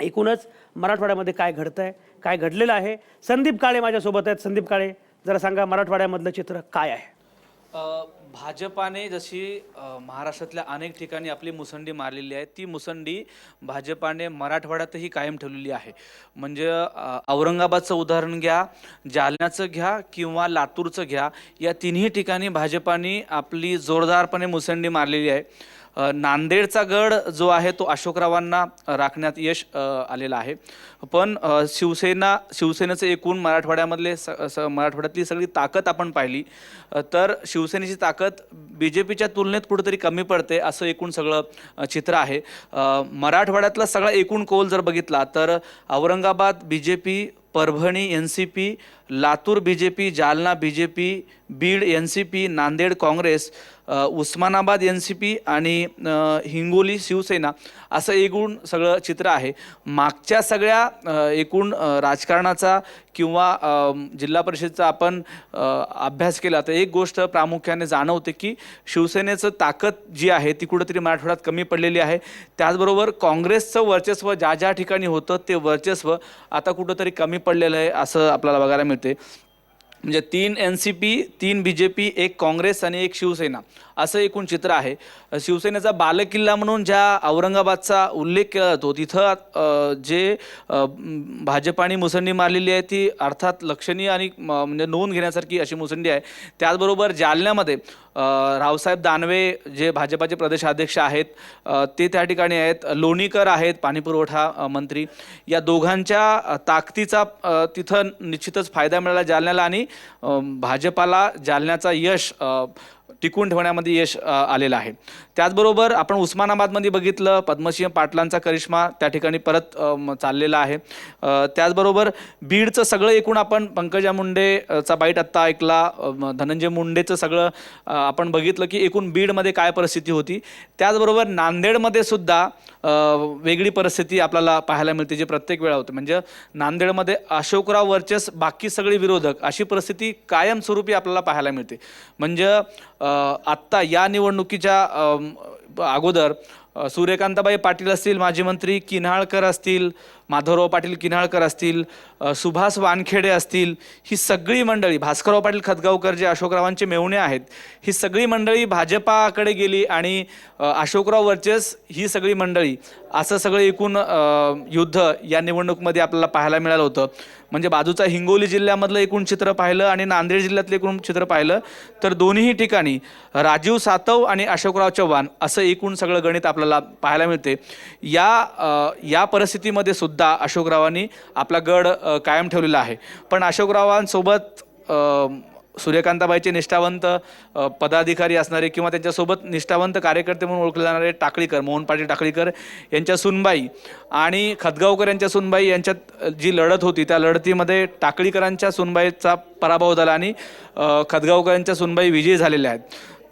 एकूणच मराठवाड्यामध्ये काय घडतंय, काय घडलेलं आहे. संदीप काळे माझ्यासोबत आहेत. संदीप काळे, जरा सांगा मराठवाड्यामधलं चित्र काय आहे? भाजपाने जशी महाराष्ट्रातल्या अनेक ठिकाणी आपली मुसंडी मारलेली आहे, ती मुसंडी भाजपाने मराठवाड्यातही कायम ठेवलेली आहे. म्हणजे औरंगाबादचं उदाहरण घ्या, जालन्याचं घ्या किंवा लातूरचं घ्या, या तिन्ही ठिकाणी भाजपाने आपली जोरदारपणे मुसंडी मारलेली आहे. नांदेडचा गड जो आहे तो अशोकरावांना राखण्यात यश आलेलं आहे. पण शिवसेनेचं एकूण मराठवाड्यामधले मराठवाड्यातली सगळी ताकद आपण पाहिली तर शिवसेनेची ताकद BJPच्या तुलनेत कुठेतरी कमी पडते असं एकूण सगळं चित्र आहे. मराठवाड्यातला सगळा एकूण कौल जर बघितला तर Aurangabad BJP, Parbhani NCP, Latur BJP, Jalna BJP, Beed NCP, Nanded Congress, Osmanabad NCP आणि हिंगोली शिवसेना असं एकूण सगळं चित्र आहे. मागच्या सगळ्या एकूण राजकारणाचा किंवा जिल्हा परिषदेचा आपण अभ्यास केला तर एक गोष्ट प्रामुख्याने जाणवते की शिवसेनेचं ताकद जी आहे ती कुठेतरी मराठवाड्यात कमी पडलेली आहे. त्याचबरोबर काँग्रेसचं वर्चस्व ज्या ज्या ठिकाणी होतं ते वर्चस्व आता कुठंतरी कमी पडलेलं आहे असं आपल्याला बघायला मिळते. म्हणजे 3 NCP, 3 BJP, 1 काँग्रेस आणि 1 शिवसेना असं एकूण चित्र आहे. शिवसेनेचा बालेकिल्ला म्हणून ज्या औरंगाबादचा उल्लेख केला जातो तिथं जे भाजपाने मुसंडी मारलेली आहे ती अर्थात लक्षणीय आणि म्हणजे नोंद घेण्यासारखी अशी मुसंडी आहे. त्याचबरोबर जालन्यामध्ये रावसाहेब दानवे जे भाजपाचे प्रदेशाध्यक्ष आहेत ते त्या ठिकाणी आहेत. लोणीकर आहेत पाणीपुरवठा मंत्री. या दोघांच्या ताकदीचा तिथं निश्चितच फायदा मिळाला जालन्याला आणि भाजपाला जालन्याचा यश टिकून ठेवण्यामध्ये यश आलेलं आहे. त्याचबरोबर आपण उस्मानाबादमध्ये बघितलं पद्मसिंह पाटलांचा करिश्मा त्या ठिकाणी परत चाललेला आहे. त्याचबरोबर बीडचं सगळं एकूण आपण पंकजा मुंडेचा बाईट आत्ता ऐकला, धनंजय मुंडेचं सगळं आपण बघितलं की एकूण बीडमध्ये काय परिस्थिती होती. त्याचबरोबर नांदेडमध्ये सुद्धा वेगळी परिस्थिती आपल्याला पाहायला मिळते जे प्रत्येक वेळा होते. म्हणजे नांदेडमध्ये अशोकराव वर्चस बाकी सगळे विरोधक अशी परिस्थिती कायमस्वरूपी आपल्याला पाहायला मिळते. म्हणजे आत्ता या निवडणुकीच्या अगोदर सूर्यकांताबाई पाटील असतील माजी मंत्री, किन्हाळकर असतील, माधवराव पाटील किन्हाळकर असतील, सुभाष वानखेडे असतील, ही सगळी मंडळी, भास्करराव पाटील खतगावकर जे अशोकरावांचे मेहुणे आहेत, ही सगळी मंडळी भाजपाकडे गेली आणि अशोकराव वर्चस ही सगळी मंडळी असं सगळं एकूण युद्ध या निवडणुकीमध्ये आपल्याला पाहायला मिळालं होतं. म्हणजे बाजूचा हिंगोली जिल्ह्यामधलं एकूण चित्र पाहिलं आणि नांदेड जिल्ह्यातलं एकूण चित्र पाहिलं तर दोन्ही ठिकाणी राजीव सातव आणि अशोकराव चव्हाण असं एकूण सगळं गणित आपल्याला पाहायला मिळते. या परिस्थितीमध्ये सुद्धा अशोकरावांनी आपला गड कायम ठेवलेला आहे. पण अशोकरावांसोबत सूर्यकांताबाईचे निष्ठावंत पदाधिकारी असणारे किंवा त्यांच्यासोबत निष्ठावंत कार्यकर्ते म्हणून ओळखले जाणारे टाकळीकर, मोहन पाटील टाकळीकर यांच्या सुनबाई आणि खतगावकर यांच्या सुनबाई यांच्यात जी लढत होती त्या लढतीमध्ये टाकळीकरांच्या सुनबाईचा पराभव झाला आणि खतगावकरांच्या सुनबाई विजयी झालेल्या आहेत.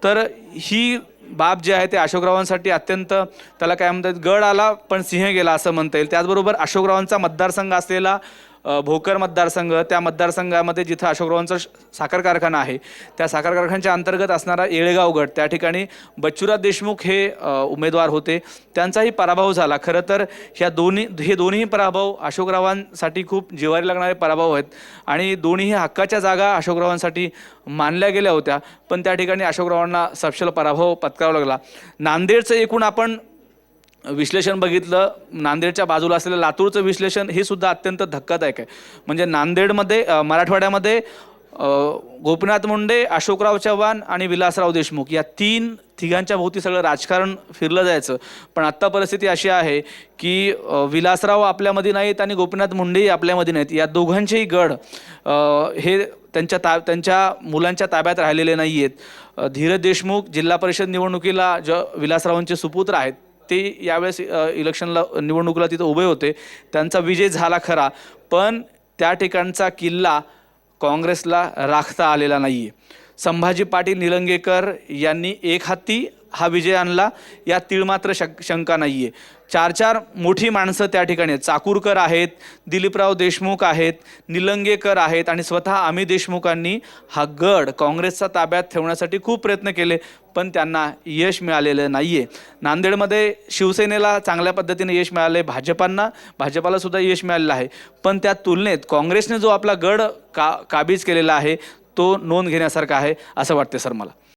तर ही बाब जे आहे ते अशोकरावांसाठी अत्यंत त्याला काय म्हणतात गड आला पण सिंह गेला असं म्हणता येईल. त्याचबरोबर अशोकरावांचा मतदारसंघ असलेला भोकर मतदारसंघ, त्या मतदारसंघामध्ये जिथं अशोकरावांचा साखर कारखाना आहे त्या साखर कारखान्याच्या अंतर्गत असणारा येळेगाव गट त्या ठिकाणी बच्चूराव देशमुख हे उमेदवार होते, त्यांचाही पराभव झाला. खरं तर हे दोन्ही पराभव अशोकरावांसाठी खूप जिव्हारी लागणारे पराभव आहेत आणि दोन्ही हक्काच्या जागा अशोकरावांसाठी मानल्या गेल्या होत्या. पण त्या ठिकाणी अशोकरावांना सपशेल पराभव पत्करावा लागला. नांदेडचं एकूण आपण विश्लेषण बघितलं, नांदेडच्या बाजूला असलेलं लातूरचं विश्लेषण हे सुद्धा अत्यंत धक्कादायक आहे. म्हणजे नांदेडमध्ये मराठवाड्यामध्ये गोपीनाथ मुंडे, अशोकराव चव्हाण आणि विलासराव देशमुख या तिघांच्या भोवती सगळं राजकारण फिरलं जायचं. पण आत्ता परिस्थिती अशी आहे की विलासराव आपल्यामध्ये नाहीत आणि गोपीनाथ मुंडेही आपल्यामध्ये नाहीत. या दोघांचेही गड हे त्यांच्या मुलांच्या ताब्यात राहिलेले नाही आहेत. धीरज देशमुख जिल्हा परिषद निवडणुकीला विलासरावांचे सुपुत्र आहेत ते यावेळेस इलेक्शनला निवडणुकीला तिथं उभे होते, त्यांचा विजय झाला खरा पण त्या ठिकाणचा किल्ला काँग्रेसला राखता आलेला नाही आहे. संभाजी पाटील निलंगेकर यांनी एक हाती हा विजय आणला यात तीळमात्र शंका नाही आहे. चार मोठी माणसं त्या ठिकाणी आहेत. चाकूरकर आहेत, दिलीपराव देशमुख आहेत, निलंगेकर आहेत आणि स्वतः अमित देशमुखांनी हा गड काँग्रेसचा ताब्यात ठेवण्यासाठी खूप प्रयत्न केले, पण त्यांना यश मिळालेलं नाही आहे. नांदेडमध्ये शिवसेनेला चांगल्या पद्धतीने यश मिळालं आहे, भाजपाला सुद्धा यश मिळालेलं आहे, पण त्या तुलनेत काँग्रेसने जो आपला गड काबीज केलेला आहे तो नोंद घेण्यासारखा आहे असं वाटते सर मला.